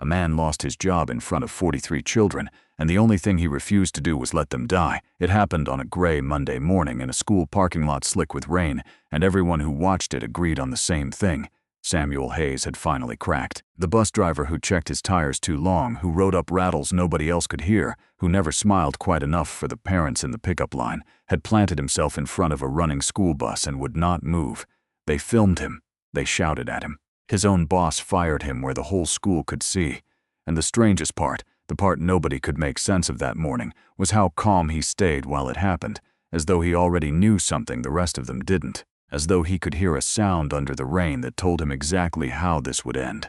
A man lost his job in front of 43 children, and the only thing he refused to do was let them die. It happened on a gray Monday morning in a school parking lot slick with rain, and everyone who watched it agreed on the same thing. Samuel Hayes had finally cracked. The bus driver who checked his tires too long, who wrote up rattles nobody else could hear, who never smiled quite enough for the parents in the pickup line, had planted himself in front of a running school bus and would not move. They filmed him. They shouted at him. His own boss fired him where the whole school could see. And the strangest part, the part nobody could make sense of that morning, was how calm he stayed while it happened, as though he already knew something the rest of them didn't, as though he could hear a sound under the rain that told him exactly how this would end.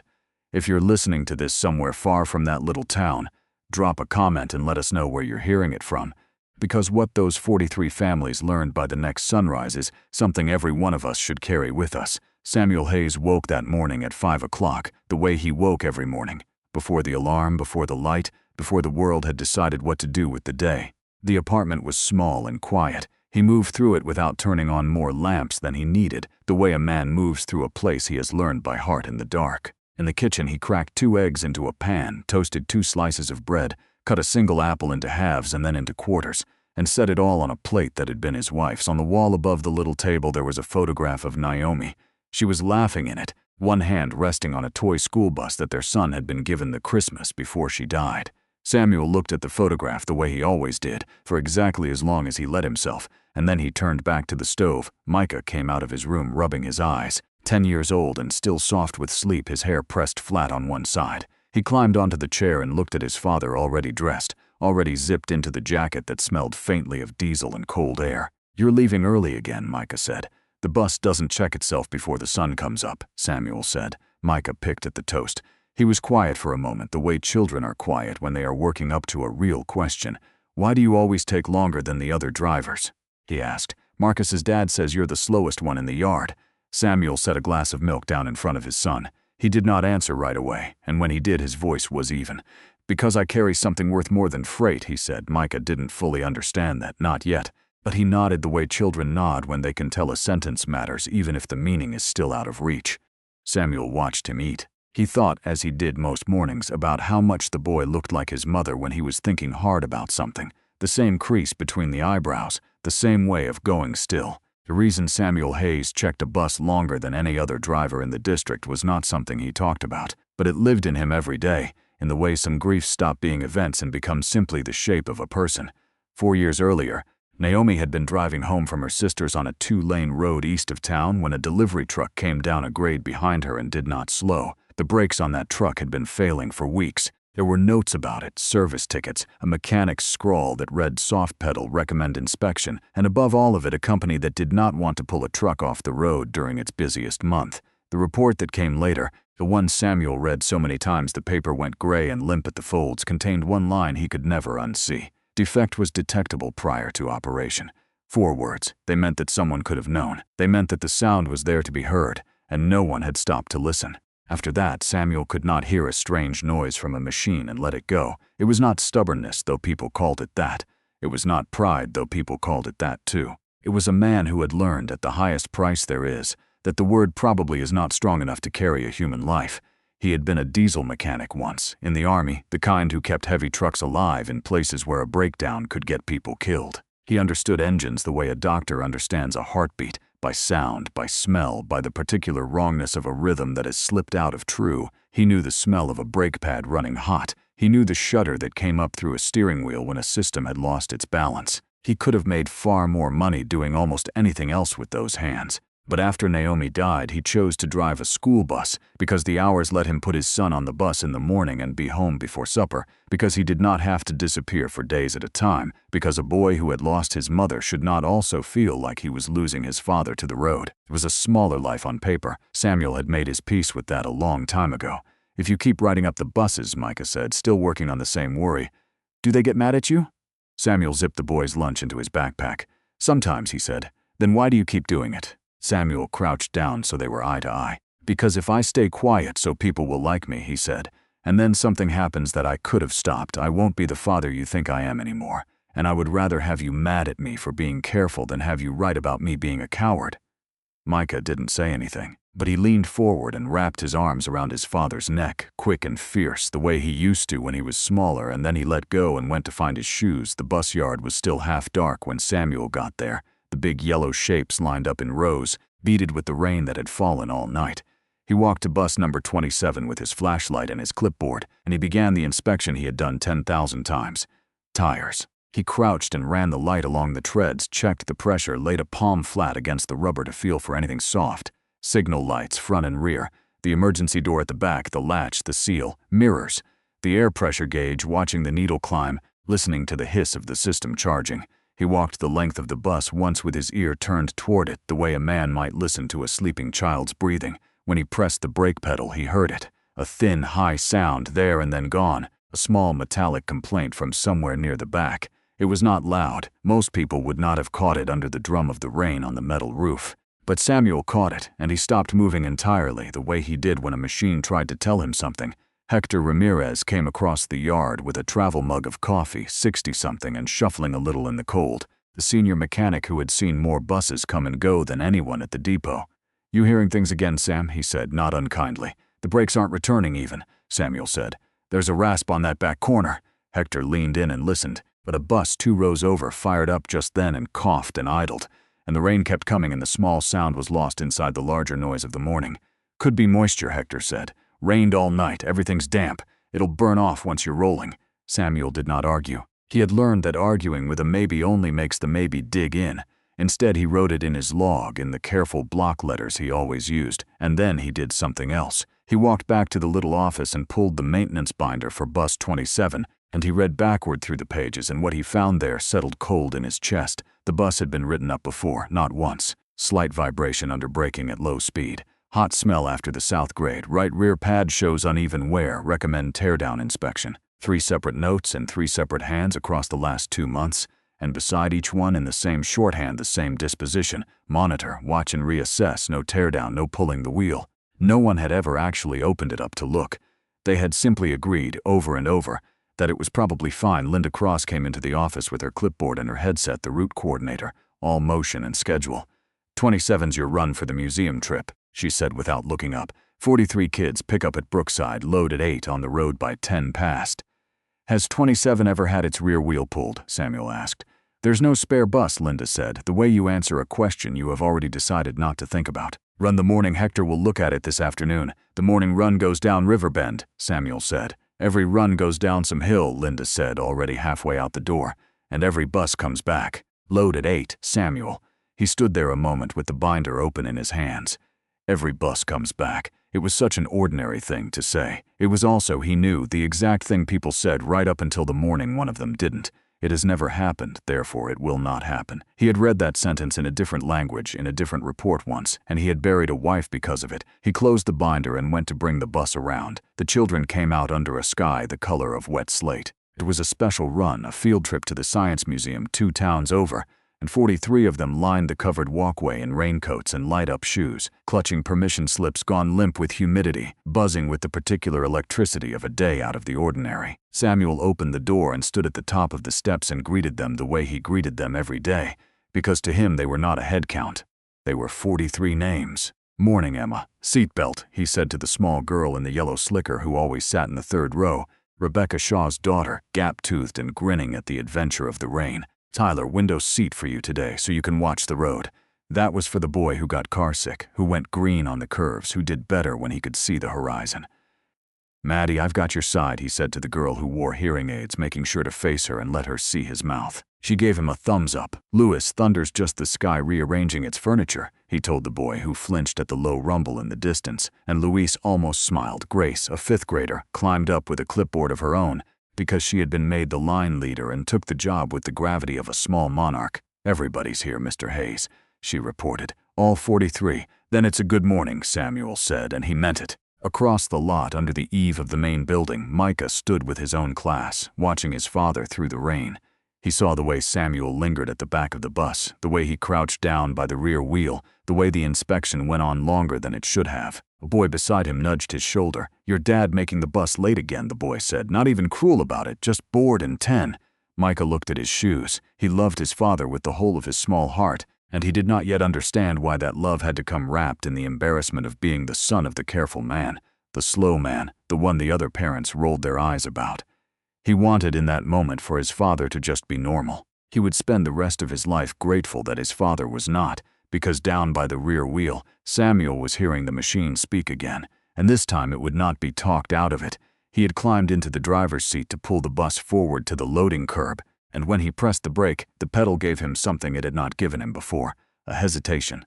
If you're listening to this somewhere far from that little town, drop a comment and let us know where you're hearing it from, because what those 43 families learned by the next sunrise is something every one of us should carry with us. Samuel Hayes woke that morning at 5 o'clock, the way he woke every morning, before the alarm, before the light, before the world had decided what to do with the day. The apartment was small and quiet. He moved through it without turning on more lamps than he needed, the way a man moves through a place he has learned by heart in the dark. In the kitchen, he cracked 2 eggs into a pan, toasted 2 slices of bread, cut a single apple into halves and then into quarters, and set it all on a plate that had been his wife's. On the wall above the little table there was a photograph of Naomi. She was laughing in it, one hand resting on a toy school bus that their son had been given the Christmas before she died. Samuel looked at the photograph the way he always did, for exactly as long as he let himself, and then he turned back to the stove. Micah came out of his room rubbing his eyes. 10 years old and still soft with sleep, his hair pressed flat on one side. He climbed onto the chair and looked at his father, already dressed, already zipped into the jacket that smelled faintly of diesel and cold air. "You're leaving early again," Micah said. "The bus doesn't check itself before the sun comes up," Samuel said. Micah picked at the toast. He was quiet for a moment, the way children are quiet when they are working up to a real question. "Why do you always take longer than the other drivers?" he asked. "Marcus's dad says you're the slowest one in the yard." Samuel set a glass of milk down in front of his son. He did not answer right away, and when he did, his voice was even. "Because I carry something worth more than freight," he said. Micah didn't fully understand that, not yet. But he nodded the way children nod when they can tell a sentence matters even if the meaning is still out of reach. Samuel watched him eat. He thought, as he did most mornings, about how much the boy looked like his mother when he was thinking hard about something. The same crease between the eyebrows, the same way of going still. The reason Samuel Hayes checked a bus longer than any other driver in the district was not something he talked about, but it lived in him every day, in the way some griefs stop being events and become simply the shape of a person. 4 years earlier, Naomi had been driving home from her sister's on a 2-lane road east of town when a delivery truck came down a grade behind her and did not slow. The brakes on that truck had been failing for weeks. There were notes about it, service tickets, a mechanic's scrawl that read soft pedal, recommend inspection, and above all of it a company that did not want to pull a truck off the road during its busiest month. The report that came later, the one Samuel read so many times the paper went gray and limp at the folds, contained one line he could never unsee. Defect was detectable prior to operation. 4 words. They meant that someone could have known. They meant that the sound was there to be heard, and no one had stopped to listen. After that, Samuel could not hear a strange noise from a machine and let it go. It was not stubbornness, though people called it that. It was not pride, though people called it that too. It was a man who had learned, at the highest price there is, that the word probably is not strong enough to carry a human life. He had been a diesel mechanic once, in the army, the kind who kept heavy trucks alive in places where a breakdown could get people killed. He understood engines the way a doctor understands a heartbeat, by sound, by smell, by the particular wrongness of a rhythm that has slipped out of true. He knew the smell of a brake pad running hot. He knew the shudder that came up through a steering wheel when a system had lost its balance. He could have made far more money doing almost anything else with those hands. But after Naomi died, he chose to drive a school bus because the hours let him put his son on the bus in the morning and be home before supper, because he did not have to disappear for days at a time, because a boy who had lost his mother should not also feel like he was losing his father to the road. It was a smaller life on paper. Samuel had made his peace with that a long time ago. "If you keep riding up the buses," Micah said, still working on the same worry, "do they get mad at you?" Samuel zipped the boy's lunch into his backpack. "Sometimes," he said. "Then why do you keep doing it?" Samuel crouched down so they were eye to eye. "Because if I stay quiet so people will like me," he said, "and then something happens that I could have stopped, I won't be the father you think I am anymore, and I would rather have you mad at me for being careful than have you write about me being a coward." Micah didn't say anything. But he leaned forward and wrapped his arms around his father's neck, quick and fierce, the way he used to when he was smaller, and then he let go and went to find his shoes. The bus yard was still half dark when Samuel got there. The big yellow shapes lined up in rows, beaded with the rain that had fallen all night. He walked to bus number 27 with his flashlight and his clipboard, and he began the inspection he had done 10,000 times. Tires. He crouched and ran the light along the treads, checked the pressure, laid a palm flat against the rubber to feel for anything soft. Signal lights, front and rear. The emergency door at the back, the latch, the seal, mirrors. The air pressure gauge, watching the needle climb, listening to the hiss of the system charging. He walked the length of the bus once with his ear turned toward it, the way a man might listen to a sleeping child's breathing. When he pressed the brake pedal, he heard it. A thin, high sound, there and then gone. A small metallic complaint from somewhere near the back. It was not loud. Most people would not have caught it under the drum of the rain on the metal roof. But Samuel caught it, and he stopped moving entirely, the way he did when a machine tried to tell him something. Hector Ramirez came across the yard with a travel mug of coffee, 60-something and shuffling a little in the cold. The senior mechanic who had seen more buses come and go than anyone at the depot. "You hearing things again, Sam?" he said, not unkindly. "The brakes aren't returning even," Samuel said. "There's a rasp on that back corner." Hector leaned in and listened, but a bus 2 rows over fired up just then and coughed and idled. And the rain kept coming and the small sound was lost inside the larger noise of the morning. "Could be moisture," Hector said. "Rained all night, everything's damp. It'll burn off once you're rolling." Samuel did not argue. He had learned that arguing with a maybe only makes the maybe dig in. Instead, he wrote it in his log in the careful block letters he always used, and then he did something else. He walked back to the little office and pulled the maintenance binder for bus 27, and he read backward through the pages, and what he found there settled cold in his chest. The bus had been written up before, not once. Slight vibration under braking at low speed. Hot smell after the south grade. Right rear pad shows uneven wear. Recommend teardown inspection. 3 separate notes in 3 separate hands across the last 2 months. And beside each one in the same shorthand, the same disposition. Monitor, watch and reassess. No teardown, no pulling the wheel. No one had ever actually opened it up to look. They had simply agreed, over and over, that it was probably fine. Linda Cross came into the office with her clipboard and her headset, the route coordinator, all motion and schedule. 27's your run for the museum trip, she said without looking up. 43 kids, pick up at Brookside, load at 8, on the road by 10 past. Has 27 ever had its rear wheel pulled? Samuel asked. There's no spare bus, Linda said. The way you answer a question you have already decided not to think about. Run the morning. Hector will look at it this afternoon. The morning run goes down Riverbend, Samuel said. Every run goes down some hill, Linda said, already halfway out the door. And every bus comes back. Load at 8, Samuel. He stood there a moment with the binder open in his hands. Every bus comes back. It was such an ordinary thing to say. It was also, he knew, the exact thing people said right up until the morning one of them didn't. It has never happened, therefore it will not happen. He had read that sentence in a different language, in a different report once, and he had buried a wife because of it. He closed the binder and went to bring the bus around. The children came out under a sky the color of wet slate. It was a special run, a field trip to the Science Museum 2 towns over, and 43 of them lined the covered walkway in raincoats and light-up shoes, clutching permission slips gone limp with humidity, buzzing with the particular electricity of a day out of the ordinary. Samuel opened the door and stood at the top of the steps and greeted them the way he greeted them every day, because to him they were not a head count. They were 43 names. "Morning, Emma. Seatbelt," he said to the small girl in the yellow slicker who always sat in the 3rd row, Rebecca Shaw's daughter, gap-toothed and grinning at the adventure of the rain. "Tyler, window seat for you today so you can watch the road." That was for the boy who got carsick, who went green on the curves, who did better when he could see the horizon. "Maddie, I've got your side," he said to the girl who wore hearing aids, making sure to face her and let her see his mouth. She gave him a thumbs up. "Lewis, thunder's just the sky rearranging its furniture," he told the boy, who flinched at the low rumble in the distance, and Louise almost smiled. Grace, a 5th grader, climbed up with a clipboard of her own, because she had been made the line leader and took the job with the gravity of a small monarch. "Everybody's here, Mr. Hayes," she reported. "All 43. Then it's a good morning," Samuel said, and he meant it. Across the lot, under the eave of the main building, Micah stood with his own class, watching his father through the rain. He saw the way Samuel lingered at the back of the bus, the way he crouched down by the rear wheel, the way the inspection went on longer than it should have. A boy beside him nudged his shoulder. "Your dad making the bus late again," the boy said, not even cruel about it, just bored and 10. Micah looked at his shoes. He loved his father with the whole of his small heart, and he did not yet understand why that love had to come wrapped in the embarrassment of being the son of the careful man, the slow man, the one the other parents rolled their eyes about. He wanted in that moment for his father to just be normal. He would spend the rest of his life grateful that his father was not, because down by the rear wheel, Samuel was hearing the machine speak again, and this time it would not be talked out of it. He had climbed into the driver's seat to pull the bus forward to the loading curb, and when he pressed the brake, the pedal gave him something it had not given him before, a hesitation.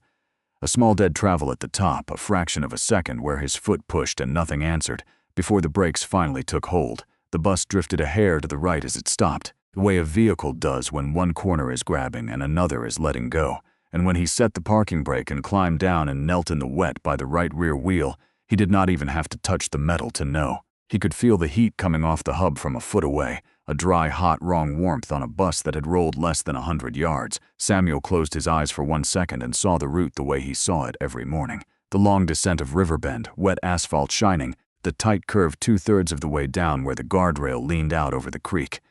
A small dead travel at the top, a fraction of a second where his foot pushed and nothing answered. Before the brakes finally took hold, the bus drifted a hair to the right as it stopped, the way a vehicle does when one corner is grabbing and another is letting go. And when he set the parking brake and climbed down and knelt in the wet by the right rear wheel, he did not even have to touch the metal to know. He could feel the heat coming off the hub from a foot away, a dry, hot, wrong warmth on a bus that had rolled less than 100 yards. Samuel closed his eyes for 1 second and saw the route the way he saw it every morning. The long descent of Riverbend, wet asphalt shining, the tight curve 2/3 of the way down where the guardrail leaned out over the creek.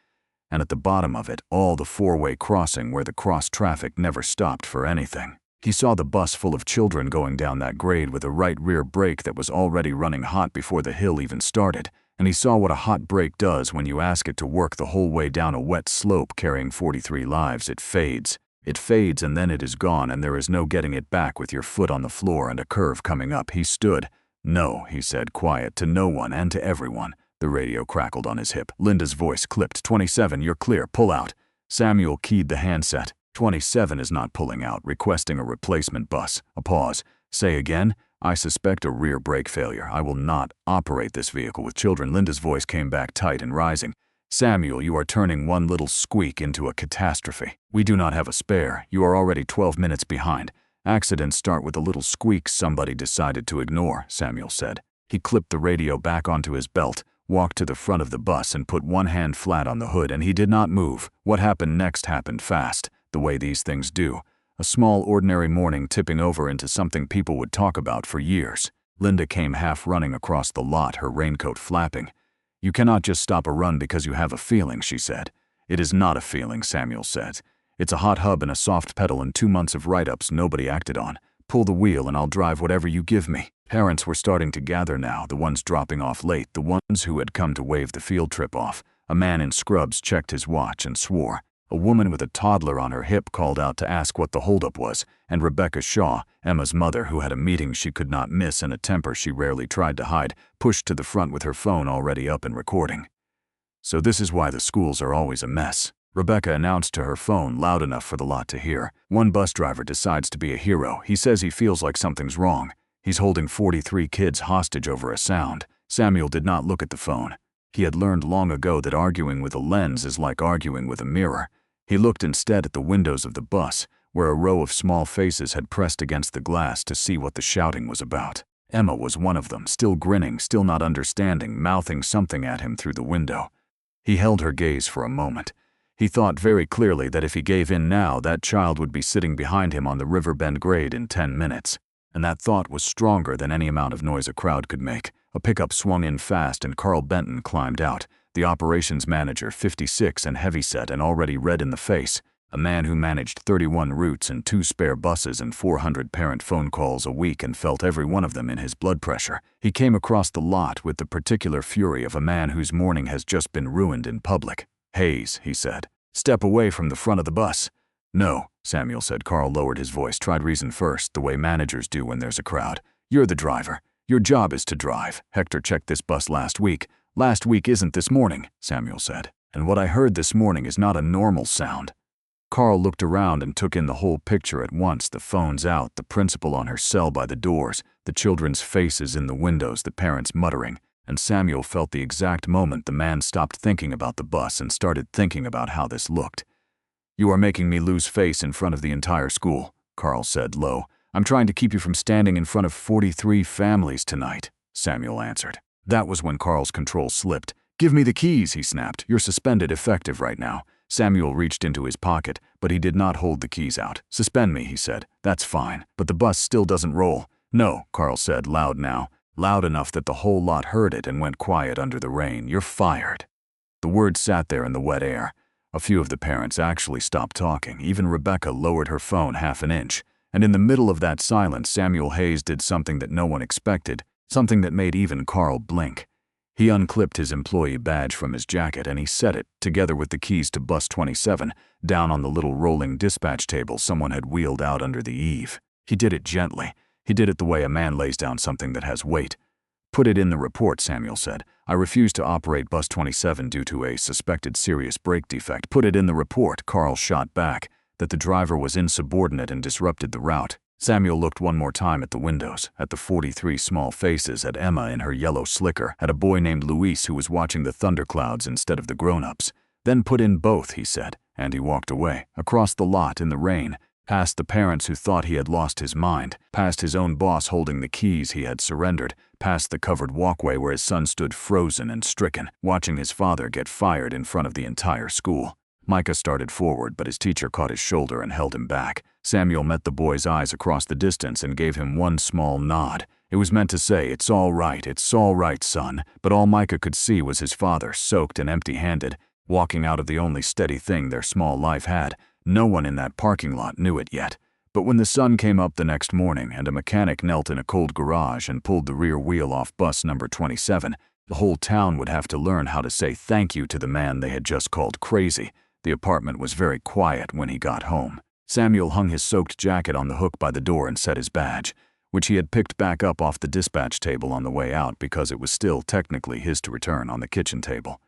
And at the bottom of it, all the four-way crossing where the cross traffic never stopped for anything. He saw the bus full of children going down that grade with a right rear brake that was already running hot before the hill even started, and he saw what a hot brake does when you ask it to work the whole way down a wet slope carrying 43 lives. It fades. It fades and then it is gone and there is no getting it back with your foot on the floor and a curve coming up. He stood. "No," he said, quiet, to no one and to everyone. The radio crackled on his hip. Linda's voice clipped. 27, you're clear, pull out. Samuel keyed the handset. 27 is not pulling out, requesting a replacement bus. A pause. Say again? I suspect a rear brake failure. I will not operate this vehicle with children. Linda's voice came back tight and rising. Samuel, you are turning one little squeak into a catastrophe. We do not have a spare. You are already 12 minutes behind. Accidents start with a little squeak somebody decided to ignore, Samuel said. He clipped the radio back onto his belt, walked to the front of the bus and put one hand flat on the hood, and he did not move. What happened next happened fast, the way these things do. A small, ordinary morning tipping over into something people would talk about for years. Linda came half running across the lot, her raincoat flapping. You cannot just stop a run because you have a feeling, she said. It is not a feeling, Samuel said. It's a hot hub and a soft pedal and 2 months of write-ups nobody acted on. Pull the wheel and I'll drive whatever you give me. Parents were starting to gather now, the ones dropping off late, the ones who had come to wave the field trip off. A man in scrubs checked his watch and swore. A woman with a toddler on her hip called out to ask what the holdup was, and Rebecca Shaw, Emma's mother who had a meeting she could not miss and a temper she rarely tried to hide, pushed to the front with her phone already up and recording. So this is why the schools are always a mess. Rebecca announced to her phone loud enough for the lot to hear. One bus driver decides to be a hero. He says he feels like something's wrong. He's holding 43 kids hostage over a sound. Samuel did not look at the phone. He had learned long ago that arguing with a lens is like arguing with a mirror. He looked instead at the windows of the bus, where a row of small faces had pressed against the glass to see what the shouting was about. Emma was one of them, still grinning, still not understanding, mouthing something at him through the window. He held her gaze for a moment. He thought very clearly that if he gave in now, that child would be sitting behind him on the Riverbend grade in 10 minutes. And that thought was stronger than any amount of noise a crowd could make. A pickup swung in fast and Carl Benton climbed out, the operations manager, 56 and heavyset and already red in the face, a man who managed 31 routes and 2 spare buses and 400 parent phone calls a week and felt every one of them in his blood pressure. He came across the lot with the particular fury of a man whose morning has just been ruined in public. "Hayes," he said, "step away from the front of the bus." "No," Samuel said. Carl lowered his voice, tried reason first, the way managers do when there's a crowd. "You're the driver. Your job is to drive. Hector checked this bus last week. Last week isn't this morning," Samuel said. "And what I heard this morning is not a normal sound." Carl looked around and took in the whole picture at once, the phones out, the principal on her cell by the doors, the children's faces in the windows, the parents muttering, and Samuel felt the exact moment the man stopped thinking about the bus and started thinking about how this looked. "You are making me lose face in front of the entire school," Carl said low. "I'm trying to keep you from standing in front of 43 families tonight," Samuel answered. That was when Carl's control slipped. "Give me the keys," he snapped. "You're suspended effective right now." Samuel reached into his pocket, but he did not hold the keys out. "Suspend me," he said. "That's fine, but the bus still doesn't roll." "No," Carl said, loud now, loud enough that the whole lot heard it and went quiet under the rain. "You're fired." The words sat there in the wet air. A few of the parents actually stopped talking. Even Rebecca lowered her phone half an inch. And in the middle of that silence, Samuel Hayes did something that no one expected, something that made even Carl blink. He unclipped his employee badge from his jacket and he set it, together with the keys to bus 27, down on the little rolling dispatch table someone had wheeled out under the eave. He did it gently. He did it the way a man lays down something that has weight. "Put it in the report," Samuel said. "I refuse to operate bus 27 due to a suspected serious brake defect." "Put it in the report," Carl shot back, "that the driver was insubordinate and disrupted the route." Samuel looked one more time at the windows, at the 43 small faces, at Emma in her yellow slicker, at a boy named Luis who was watching the thunderclouds instead of the grown-ups. "Then put in both," he said, and he walked away, across the lot in the rain, past the parents who thought he had lost his mind, past his own boss holding the keys he had surrendered, past the covered walkway where his son stood frozen and stricken, watching his father get fired in front of the entire school. Micah started forward, but his teacher caught his shoulder and held him back. Samuel met the boy's eyes across the distance and gave him one small nod. It was meant to say, it's all right, son," but all Micah could see was his father, soaked and empty-handed, walking out of the only steady thing their small life had. No one in that parking lot knew it yet. But when the sun came up the next morning and a mechanic knelt in a cold garage and pulled the rear wheel off bus number 27, the whole town would have to learn how to say thank you to the man they had just called crazy. The apartment was very quiet when he got home. Samuel hung his soaked jacket on the hook by the door and set his badge, which he had picked back up off the dispatch table on the way out because it was still technically his to return on the kitchen table.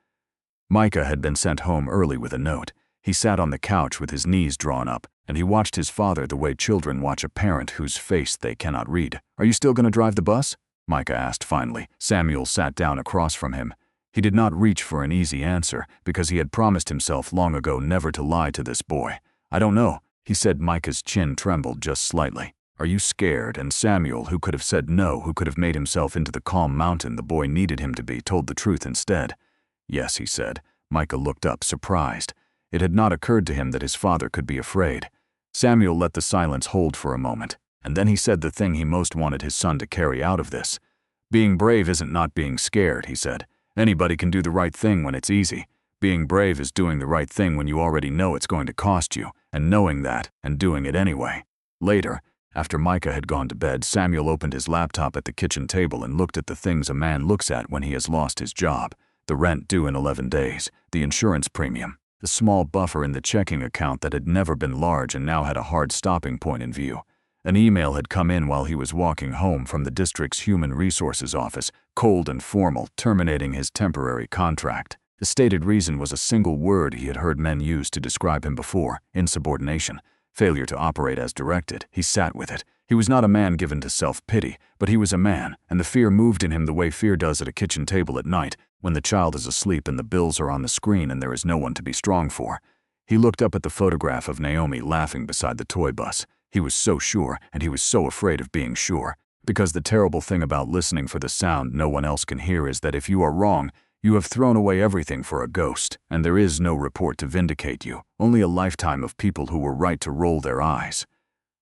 Micah had been sent home early with a note. He sat on the couch with his knees drawn up, and he watched his father the way children watch a parent whose face they cannot read. "Are you still going to drive the bus?" Micah asked finally. Samuel sat down across from him. He did not reach for an easy answer, because he had promised himself long ago never to lie to this boy. "I don't know," he said. Micah's chin trembled just slightly. "Are you scared?" And Samuel, who could have said no, who could have made himself into the calm mountain the boy needed him to be, told the truth instead. "Yes," he said. Micah looked up, surprised. It had not occurred to him that his father could be afraid. Samuel let the silence hold for a moment, and then he said the thing he most wanted his son to carry out of this. "Being brave isn't not being scared," he said. "Anybody can do the right thing when it's easy. Being brave is doing the right thing when you already know it's going to cost you, and knowing that, and doing it anyway." Later, after Micah had gone to bed, Samuel opened his laptop at the kitchen table and looked at the things a man looks at when he has lost his job. The rent due in 11 days, the insurance premium, the small buffer in the checking account that had never been large and now had a hard stopping point in view. An email had come in while he was walking home from the district's human resources office, cold and formal, terminating his temporary contract. The stated reason was a single word he had heard men use to describe him before: insubordination, failure to operate as directed. He sat with it. He was not a man given to self-pity, but he was a man, and the fear moved in him the way fear does at a kitchen table at night, when the child is asleep and the bills are on the screen and there is no one to be strong for. He looked up at the photograph of Naomi laughing beside the toy bus. He was so sure, and he was so afraid of being sure. Because the terrible thing about listening for the sound no one else can hear is that if you are wrong, you have thrown away everything for a ghost, and there is no report to vindicate you, only a lifetime of people who were right to roll their eyes.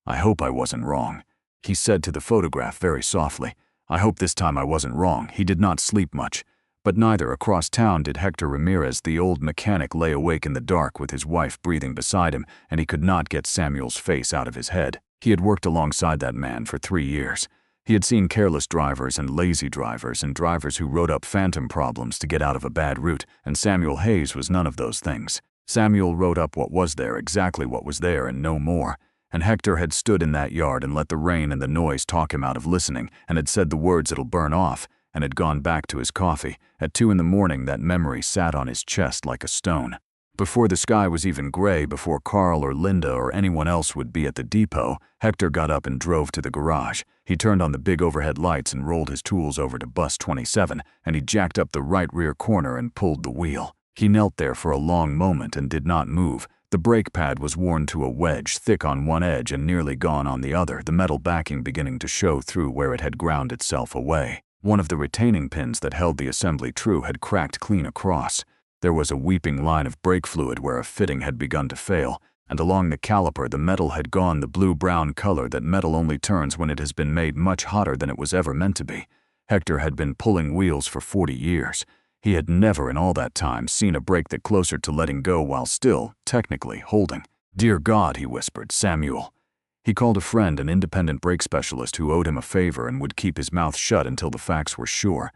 "I hope I wasn't wrong," he said to the photograph very softly. "I hope this time I wasn't wrong." He did not sleep much. But neither across town did Hector Ramirez, the old mechanic, lay awake in the dark with his wife breathing beside him, and he could not get Samuel's face out of his head. He had worked alongside that man for 3 years. He had seen careless drivers and lazy drivers and drivers who wrote up phantom problems to get out of a bad route, and Samuel Hayes was none of those things. Samuel wrote up what was there, exactly what was there, and no more. And Hector had stood in that yard and let the rain and the noise talk him out of listening, and had said the words "it'll burn off," and had gone back to his coffee. At 2 in the morning, that memory sat on his chest like a stone. Before the sky was even gray, before Carl or Linda or anyone else would be at the depot, Hector got up and drove to the garage. He turned on the big overhead lights and rolled his tools over to bus 27, and he jacked up the right rear corner and pulled the wheel. He knelt there for a long moment and did not move. The brake pad was worn to a wedge, thick on one edge and nearly gone on the other, the metal backing beginning to show through where it had ground itself away. One of the retaining pins that held the assembly true had cracked clean across. There was a weeping line of brake fluid where a fitting had begun to fail, and along the caliper the metal had gone the blue-brown color that metal only turns when it has been made much hotter than it was ever meant to be. Hector had been pulling wheels for 40 years. He had never in all that time seen a brake that closer to letting go while still, technically, holding. "Dear God," he whispered, "Samuel." He called a friend, an independent brake specialist who owed him a favor and would keep his mouth shut until the facts were sure.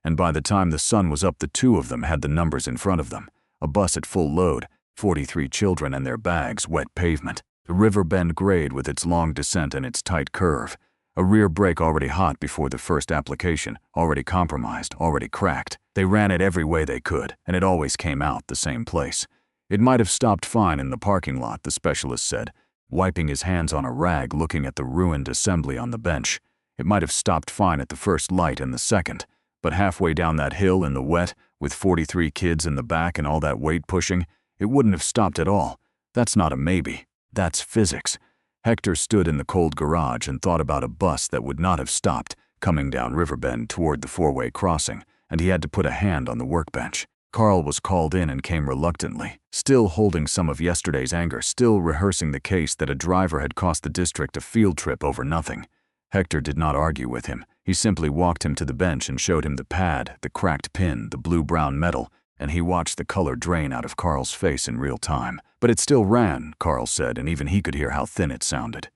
And by the time the sun was up, the two of them had the numbers in front of them. A bus at full load, 43 children and their bags, wet pavement. The Riverbend grade with its long descent and its tight curve. A rear brake already hot before the first application, already compromised, already cracked. They ran it every way they could, and it always came out the same place. It might have stopped fine in the parking lot, the specialist said, wiping his hands on a rag looking at the ruined assembly on the bench. It might have stopped fine at the first light and the second, but halfway down that hill in the wet, with 43 kids in the back and all that weight pushing, it wouldn't have stopped at all. That's not a maybe. That's physics. Hector stood in the cold garage and thought about a bus that would not have stopped, coming down Riverbend toward the four-way crossing, and he had to put a hand on the workbench. Carl was called in and came reluctantly, still holding some of yesterday's anger, still rehearsing the case that a driver had cost the district a field trip over nothing. Hector did not argue with him. He simply walked him to the bench and showed him the pad, the cracked pin, the blue-brown metal, and he watched the color drain out of Carl's face in real time. But it still ran, Carl said, and even he could hear how thin it sounded.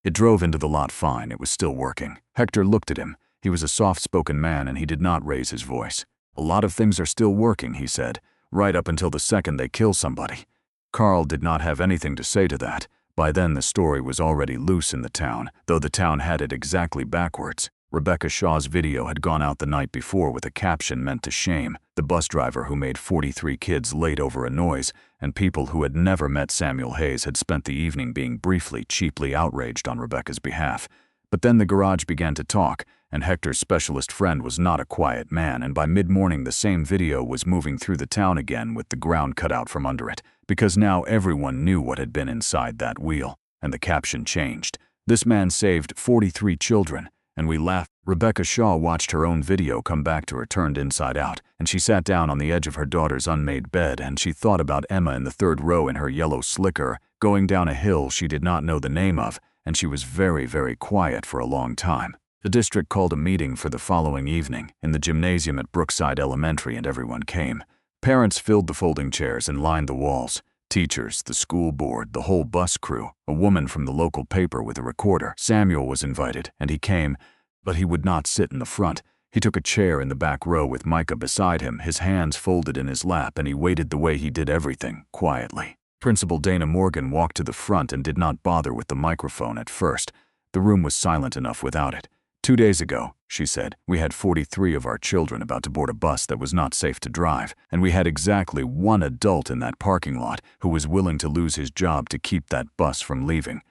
It drove into the lot fine. It was still working. Hector looked at him. He was a soft-spoken man, and he did not raise his voice. "A lot of things are still working," he said, "right up until the second they kill somebody." Carl did not have anything to say to that. By then the story was already loose in the town, though the town had it exactly backwards. Rebecca Shaw's video had gone out the night before with a caption meant to shame the bus driver who made 43 kids late over a noise, and people who had never met Samuel Hayes had spent the evening being briefly, cheaply outraged on Rebecca's behalf. But then the garage began to talk, and Hector's specialist friend was not a quiet man, and by mid-morning the same video was moving through the town again with the ground cut out from under it, because now everyone knew what had been inside that wheel, and the caption changed. "This man saved 43 children." And we laughed. Rebecca Shaw watched her own video come back to her turned inside out, and she sat down on the edge of her daughter's unmade bed, and she thought about Emma in the third row in her yellow slicker, going down a hill she did not know the name of, and she was very, very quiet for a long time. The district called a meeting for the following evening in the gymnasium at Brookside Elementary, and everyone came. Parents filled the folding chairs and lined the walls. Teachers, the school board, the whole bus crew, a woman from the local paper with a recorder. Samuel was invited, and he came, but he would not sit in the front. He took a chair in the back row with Micah beside him, his hands folded in his lap, and he waited the way he did everything, quietly. Principal Dana Morgan walked to the front and did not bother with the microphone at first. The room was silent enough without it. 2 days ago, she said, we had 43 of our children about to board a bus that was not safe to drive, and we had exactly one adult in that parking lot who was willing to lose his job to keep that bus from leaving.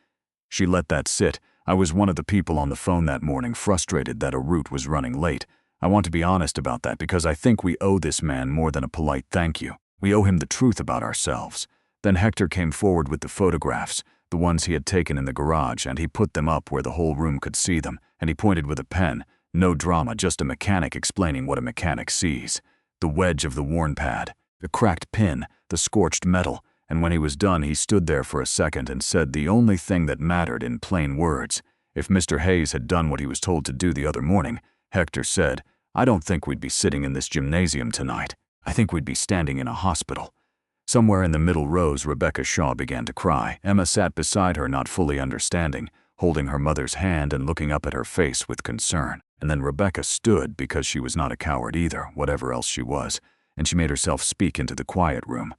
She let that sit. I was one of the people on the phone that morning, frustrated that a route was running late. I want to be honest about that because I think we owe this man more than a polite thank you. We owe him the truth about ourselves. Then Hector came forward with the photographs, the ones he had taken in the garage, and he put them up where the whole room could see them, and he pointed with a pen. No drama, just a mechanic explaining what a mechanic sees. The wedge of the worn pad, the cracked pin, the scorched metal, and when he was done he stood there for a second and said the only thing that mattered in plain words. If Mr. Hayes had done what he was told to do the other morning, Hector said, I don't think we'd be sitting in this gymnasium tonight. I think we'd be standing in a hospital. Somewhere in the middle rows, Rebecca Shaw began to cry. Emma sat beside her, not fully understanding, holding her mother's hand and looking up at her face with concern. And then Rebecca stood, because she was not a coward either, whatever else she was, and she made herself speak into the quiet room.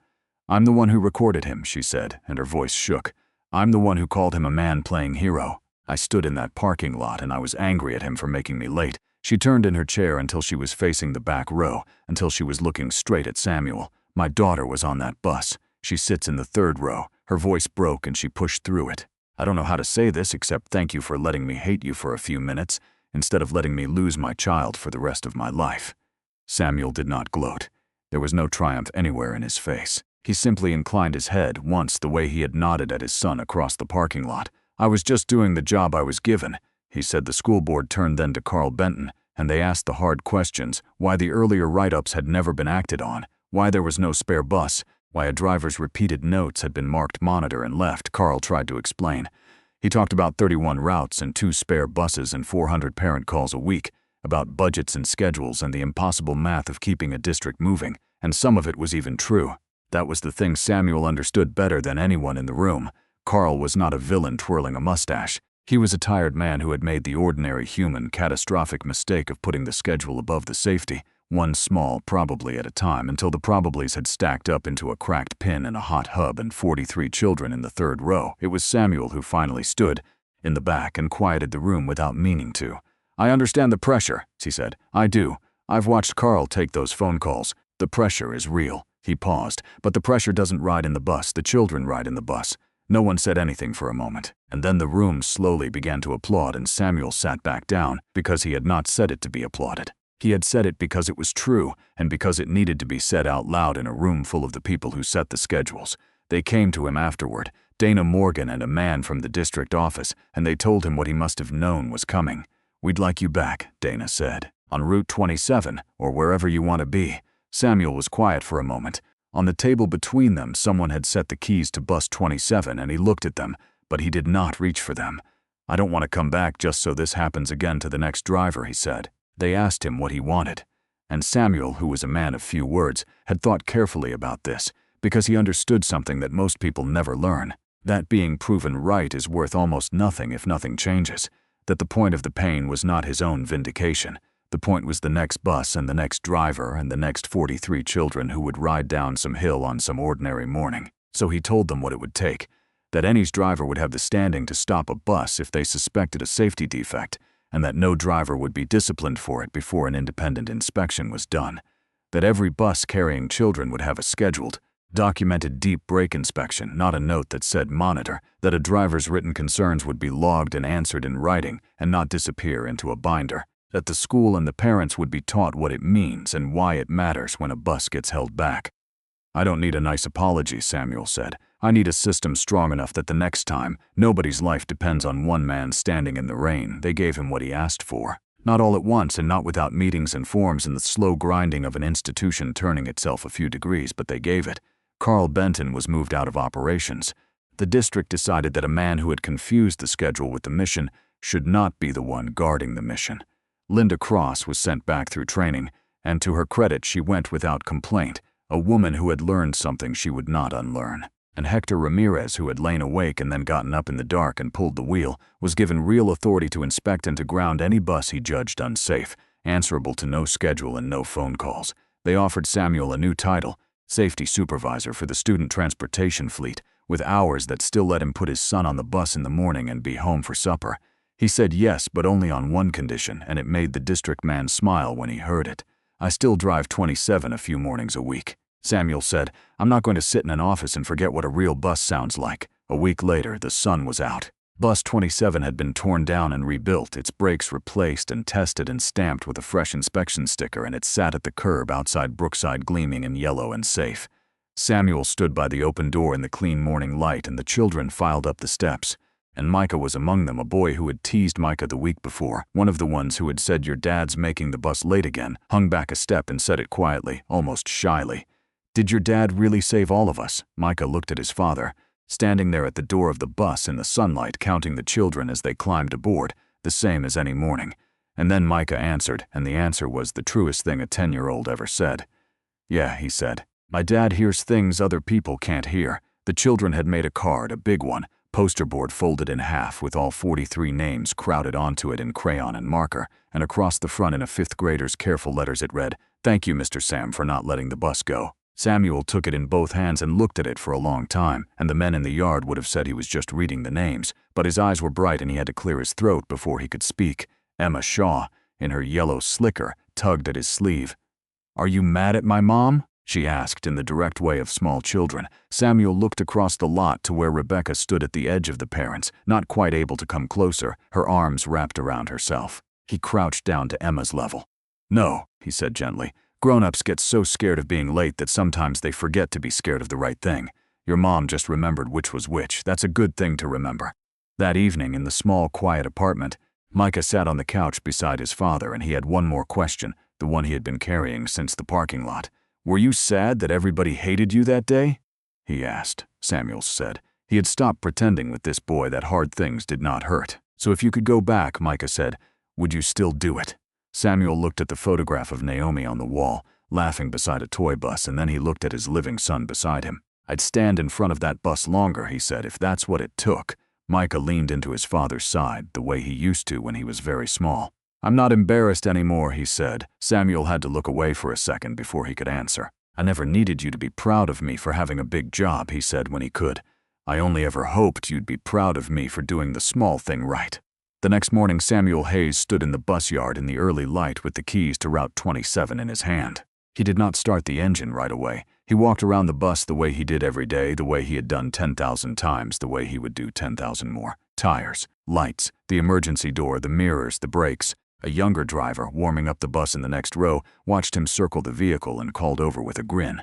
I'm the one who recorded him, she said, and her voice shook. I'm the one who called him a man playing hero. I stood in that parking lot and I was angry at him for making me late. She turned in her chair until she was facing the back row, until she was looking straight at Samuel. My daughter was on that bus. She sits in the third row. Her voice broke and she pushed through it. I don't know how to say this except thank you for letting me hate you for a few minutes, instead of letting me lose my child for the rest of my life. Samuel did not gloat. There was no triumph anywhere in his face. He simply inclined his head once the way he had nodded at his son across the parking lot. I was just doing the job I was given, he said. The school board turned then to Carl Benton, and they asked the hard questions, why the earlier write-ups had never been acted on, why there was no spare bus, why a driver's repeated notes had been marked monitor and left. Carl tried to explain. He talked about 31 routes and 2 spare buses and 400 parent calls a week. about budgets and schedules and the impossible math of keeping a district moving, and some of it was even true. That was the thing Samuel understood better than anyone in the room. Carl was not a villain twirling a mustache. He was a tired man who had made the ordinary human, catastrophic mistake of putting the schedule above the safety, one small probably at a time, until the probablys had stacked up into a cracked pin in a hot hub and 43 children in the third row. It was Samuel who finally stood in the back and quieted the room without meaning to. "I understand the pressure," he said. "I do. I've watched Carl take those phone calls. The pressure is real." He paused. "But the pressure doesn't ride in the bus. The children ride in the bus." No one said anything for a moment, and then the room slowly began to applaud, and Samuel sat back down because he had not said it to be applauded. He had said it because it was true, and because it needed to be said out loud in a room full of the people who set the schedules. They came to him afterward, Dana Morgan and a man from the district office, and they told him what he must have known was coming. "We'd like you back," Dana said, "on Route 27, or wherever you want to be." Samuel was quiet for a moment. On the table between them, someone had set the keys to bus 27, and he looked at them, but he did not reach for them. "I don't want to come back just so this happens again to the next driver," he said. They asked him what he wanted, and Samuel, who was a man of few words, had thought carefully about this, because he understood something that most people never learn, that being proven right is worth almost nothing if nothing changes, that the point of the pain was not his own vindication. The point was the next bus and the next driver and the next 43 children who would ride down some hill on some ordinary morning. So he told them what it would take, that any's driver would have the standing to stop a bus if they suspected a safety defect, and that no driver would be disciplined for it before an independent inspection was done, that every bus carrying children would have a scheduled, documented deep brake inspection, not a note that said monitor, that a driver's written concerns would be logged and answered in writing and not disappear into a binder, that the school and the parents would be taught what it means and why it matters when a bus gets held back. "I don't need a nice apology," Samuel said. "I need a system strong enough that the next time, nobody's life depends on one man standing in the rain." They gave him what he asked for. Not all at once and not without meetings and forms and the slow grinding of an institution turning itself a few degrees, but they gave it. Carl Benton was moved out of operations. The district decided that a man who had confused the schedule with the mission should not be the one guarding the mission. Linda Cross was sent back through training, and to her credit she went without complaint, a woman who had learned something she would not unlearn. And Hector Ramirez, who had lain awake and then gotten up in the dark and pulled the wheel, was given real authority to inspect and to ground any bus he judged unsafe, answerable to no schedule and no phone calls. They offered Samuel a new title, safety supervisor for the student transportation fleet, with hours that still let him put his son on the bus in the morning and be home for supper. He said yes, but only on one condition, and it made the district man smile when he heard it. "I still drive 27 a few mornings a week." Samuel said, "I'm not going to sit in an office and forget what a real bus sounds like." A week later, the sun was out. Bus 27 had been torn down and rebuilt, its brakes replaced and tested and stamped with a fresh inspection sticker, and it sat at the curb outside Brookside gleaming in yellow and safe. Samuel stood by the open door in the clean morning light, and the children filed up the steps. And Micah was among them, a boy who had teased Micah the week before, one of the ones who had said, "Your dad's making the bus late again," hung back a step and said it quietly, almost shyly. "Did your dad really save all of us?" Micah looked at his father, standing there at the door of the bus in the sunlight, counting the children as they climbed aboard, the same as any morning. And then Micah answered, and the answer was the truest thing a 10-year-old ever said. "Yeah," he said. "My dad hears things other people can't hear." The children had made a card, a big one, poster board folded in half with all 43 names crowded onto it in crayon and marker, and across the front in a fifth grader's careful letters it read, "Thank you, Mr. Sam, for not letting the bus go." Samuel took it in both hands and looked at it for a long time, and the men in the yard would have said he was just reading the names, but his eyes were bright and he had to clear his throat before he could speak. Emma Shaw, in her yellow slicker, tugged at his sleeve. "Are you mad at my mom?" she asked in the direct way of small children. Samuel looked across the lot to where Rebecca stood at the edge of the parents, not quite able to come closer, her arms wrapped around herself. He crouched down to Emma's level. "No," he said gently. "Grown-ups get so scared of being late that sometimes they forget to be scared of the right thing. Your mom just remembered which was which. That's a good thing to remember." That evening in the small, quiet apartment, Micah sat on the couch beside his father, and he had one more question, the one he had been carrying since the parking lot. "Were you sad that everybody hated you that day?" he asked. Samuel said. He had stopped pretending with this boy that hard things did not hurt. "So if you could go back," Micah said, "would you still do it?" Samuel looked at the photograph of Naomi on the wall, laughing beside a toy bus, and then he looked at his living son beside him. "I'd stand in front of that bus longer," he said, "if that's what it took." Micah leaned into his father's side, the way he used to when he was very small. "I'm not embarrassed anymore," he said. Samuel had to look away for a second before he could answer. "I never needed you to be proud of me for having a big job," he said when he could. "I only ever hoped you'd be proud of me for doing the small thing right." The next morning, Samuel Hayes stood in the bus yard in the early light with the keys to Route 27 in his hand. He did not start the engine right away. He walked around the bus the way he did every day, the way he had done 10,000 times, the way he would do 10,000 more. Tires, lights, the emergency door, the mirrors, the brakes. A younger driver, warming up the bus in the next row, watched him circle the vehicle and called over with a grin.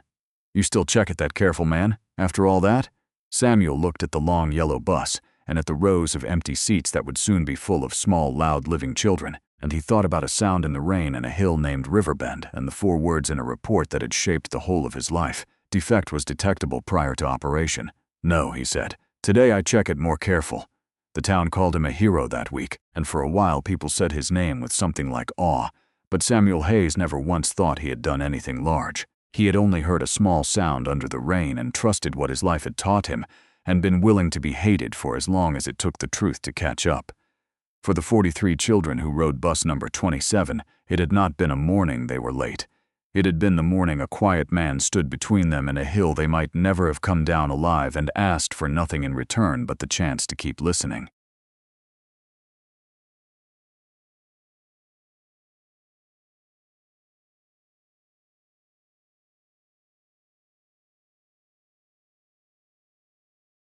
"You still check it that careful, man? After all that?" Samuel looked at the long yellow bus and at the rows of empty seats that would soon be full of small, loud living children, and he thought about a sound in the rain and a hill named Riverbend and the 4 words in a report that had shaped the whole of his life. Defect was detectable prior to operation. "No," he said. "Today I check it more careful." The town called him a hero that week, and for a while people said his name with something like awe, but Samuel Hayes never once thought he had done anything large. He had only heard a small sound under the rain and trusted what his life had taught him, and been willing to be hated for as long as it took the truth to catch up. For the 43 children who rode bus number 27, it had not been a morning they were late. It had been the morning a quiet man stood between them and a hill they might never have come down alive and asked for nothing in return but the chance to keep listening.